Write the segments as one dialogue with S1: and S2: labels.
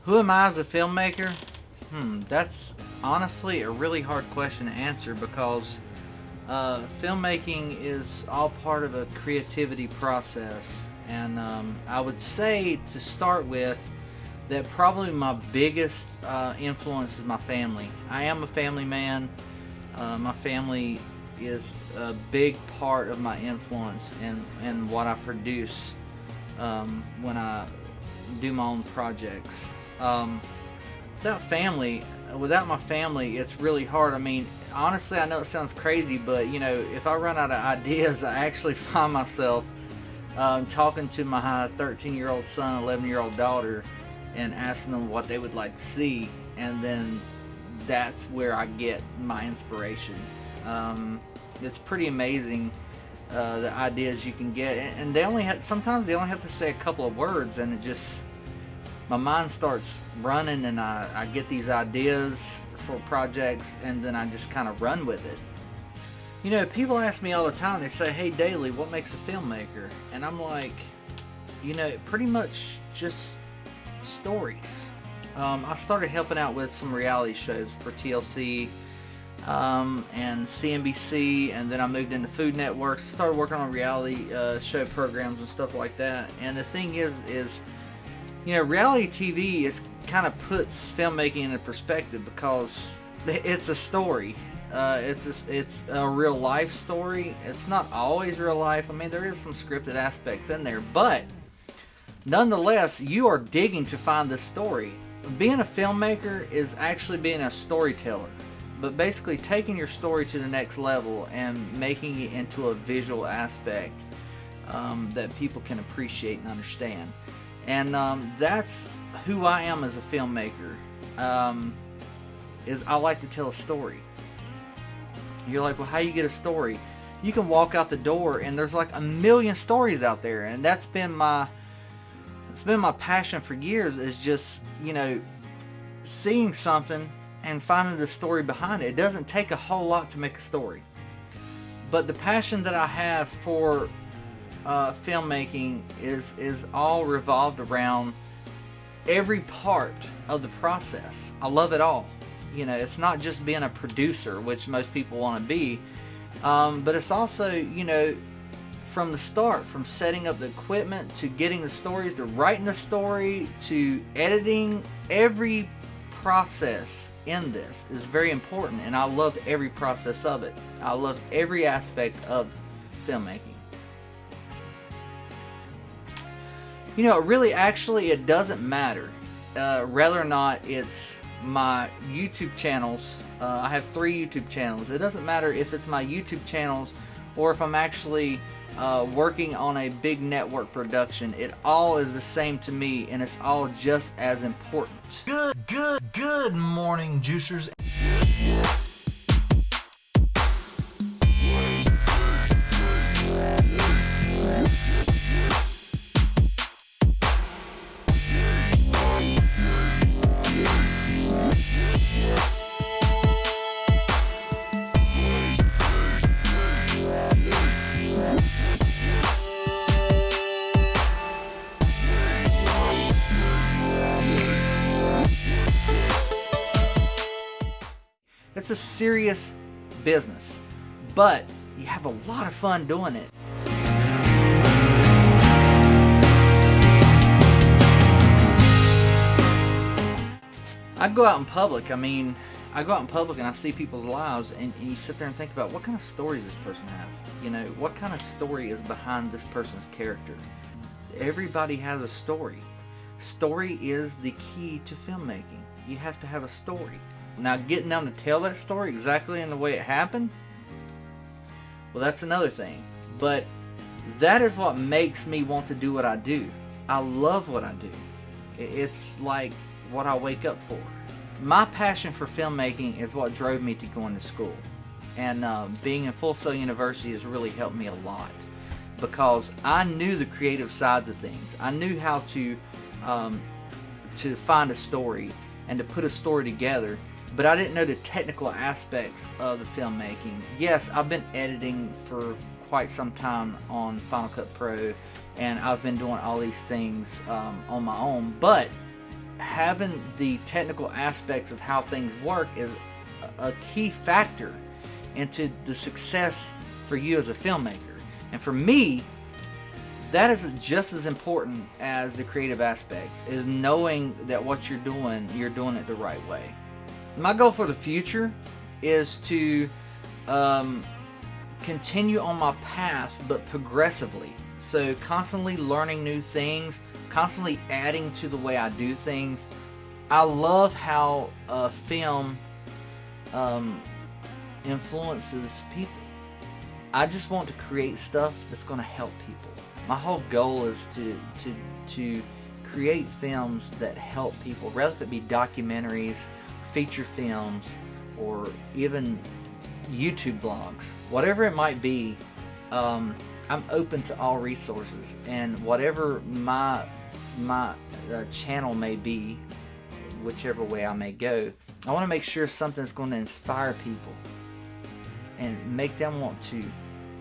S1: Who am I as a filmmaker? That's honestly a really hard question to answer because filmmaking is all part of a creativity process. And I would say to start with that probably my biggest influence is my family. I am a family man. My family is a big part of my influence and what I produce when I do my own projects. Without my family, it's really hard. I mean, honestly, I know it sounds crazy, but you know, if I run out of ideas, I actually find myself talking to my 13-year-old son, 11-year-old daughter, and asking them what they would like to see, and then that's where I get my inspiration. It's pretty amazing the ideas you can get, and sometimes they only have to say a couple of words, and it just, my mind starts running, and I get these ideas for projects, and then I just kind of run with it. You know, people ask me all the time, they say, "Hey Daly, what makes a filmmaker?" And I'm like, you know, pretty much just stories. I started helping out with some reality shows for TLC and CNBC, and then I moved into Food Network, started working on reality show programs and stuff like that. And the thing is you know, reality TV is kind of puts filmmaking into perspective because it's a story. It's a real life story. It's not always real life. I mean, there is some scripted aspects in there, but nonetheless, you are digging to find the story. Being a filmmaker is actually being a storyteller, but basically taking your story to the next level and making it into a visual aspect that people can appreciate and understand. And that's who I am as a filmmaker. Is I like to tell a story. You're like, well, how you get a story? You can walk out the door and there's like a million stories out there, and that's been my passion for years, is just, you know, seeing something and finding the story behind it. It doesn't take a whole lot to make a story. But the passion that I have for filmmaking is all revolved around every part of the process. I love it all. You know, it's not just being a producer, which most people want to be, but it's also, you know, from the start, from setting up the equipment to getting the stories, to writing the story, to editing. Every process in this is very important, and I love every process of it. I love every aspect of filmmaking. You know, really, actually, it doesn't matter whether or not it's my YouTube channels. I have 3 YouTube channels. It doesn't matter if it's my YouTube channels or if I'm actually working on a big network production. It all is the same to me, and it's all just as important. Good morning, juicers. It's a serious business, but you have a lot of fun doing it. I go out in public. I go out in public and I see people's lives, and you sit there and think about what kind of stories this person has. You know, what kind of story is behind this person's character. Everybody has a story. Story is the key to filmmaking. You have to have a story. Now, getting them to tell that story exactly in the way it happened, well, that's another thing. But that is what makes me want to do what I do. I love what I do. It's like what I wake up for. My passion for filmmaking is what drove me to going to school. And being in Full Sail University has really helped me a lot, because I knew the creative sides of things. I knew how to find a story and to put a story together, but I didn't know the technical aspects of the filmmaking. Yes, I've been editing for quite some time on Final Cut Pro, and I've been doing all these things on my own, but having the technical aspects of how things work is a key factor into the success for you as a filmmaker. And for me, that is just as important as the creative aspects, is knowing that what you're doing it the right way. My goal for the future is to continue on my path, but progressively. So constantly learning new things, constantly adding to the way I do things. I love how film influences people. I just want to create stuff that's going to help people. My whole goal is to create films that help people, whether it be documentaries, feature films, or even YouTube vlogs. Whatever it might be, I'm open to all resources, and whatever my channel may be, whichever way I may go, I want to make sure something's going to inspire people and make them want to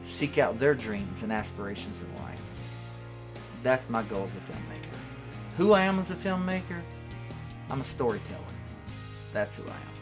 S1: seek out their dreams and aspirations in life. That's my goal as a filmmaker. Who I am as a filmmaker? I'm a storyteller. That's who I am.